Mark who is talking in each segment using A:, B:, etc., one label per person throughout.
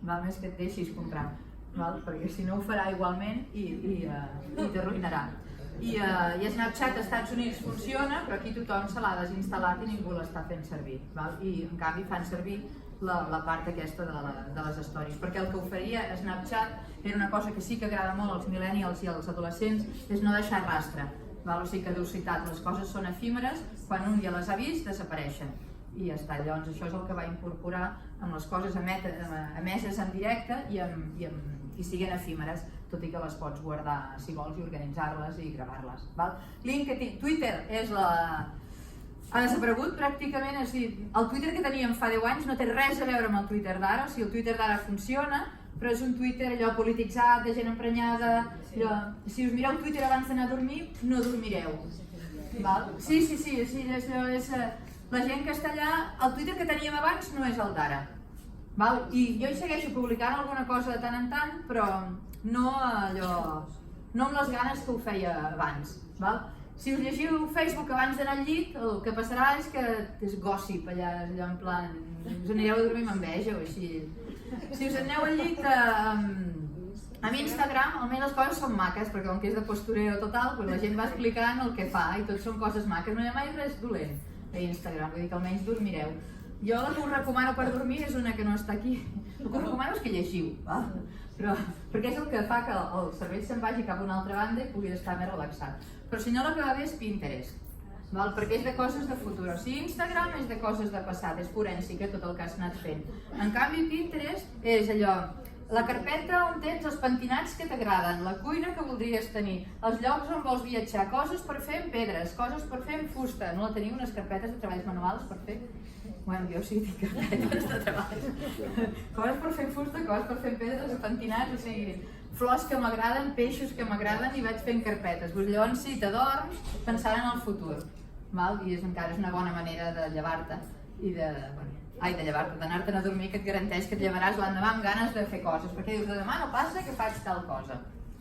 A: més que et deixis comprar, perquè si no ho farà igualment i t'arruïnarà. I Snapchat als Estats Units funciona, però aquí tothom se l'ha desinstal·lat i ningú l'està fent servir. I en canvi fan servir la part aquesta de les stories, perquè el que oferia Snapchat era una cosa que sí que agrada molt als millennials i als adolescents, és no deixar rastre. O sigui, caducitat, les coses són efímeres, quan un ja les ha vist desapareixen i ja està. Llavors això és el que va incorporar amb les coses emeses en directe i siguin efímeres, tot i que les pots guardar si vols i organitzar-les i gravar-les. LinkedIn, Twitter ha desaparegut pràcticament, és a dir, el Twitter que teníem fa 10 anys no té res a veure amb el Twitter d'ara. O sigui, el Twitter d'ara funciona, però és un Twitter allò polititzat, de gent emprenyada. Si us mireu Twitter abans d'anar a dormir, no dormireu. Sí, la gent que està allà, el Twitter que teníem abans no és el d'ara. I jo hi segueixo publicant alguna cosa de tant en tant, però no amb les ganes que ho feia abans. Si us llegiu Facebook abans d'anar al llit, el que passarà és que és gossip allà, en plan, us anireu a dormir amb enveja o així. Si us aneu al llit amb Instagram, almenys les coses són maques, perquè com que és de postureo total, la gent va explicant el que fa i tot són coses maques, no hi ha mai res dolent a Instagram, vull dir que almenys dormireu. Jo la que us recomano per dormir és una que no està aquí, el que us recomano és que llegiu, perquè és el que fa que el cervell se'n vagi cap a una altra banda i pugui estar més relaxat. Però si no, la que va bé és Pinterest, perquè és de coses de futur. O sigui, Instagram és de coses de passat, és forènsica tot el que has anat fent. En canvi, Pinterest és allò, la carpeta on tens els pentinats que t'agraden, la cuina que voldries tenir, els llocs on vols viatjar, coses per fer amb pedres, coses per fer amb fusta. No la teniu, unes carpetes de treballs manuals per fer? Bueno, jo sí que tinc carpetes de treballs. Coses per fer amb fusta, coses per fer amb pedres, pentinats, o sigui, flors que m'agraden, peixos que m'agraden i vaig fent carpetes. Llavors, si t'adorms, pensant en el futur. I encara és una bona manera de llevar-te i d'anar-te'n a dormir, que et garanteix que et llevaràs l'endemà amb ganes de fer coses, perquè dius, demà no passa que faig tal cosa.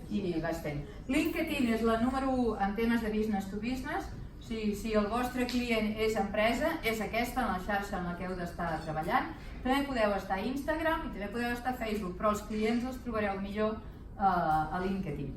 A: I vaig fent. LinkedIn és la número 1 en temes de business to business. Si el vostre client és empresa, és aquesta en la xarxa en la que heu d'estar treballant. També podeu estar a Instagram i també podeu estar a Facebook, però els clients els trobareu millor a LinkedIn.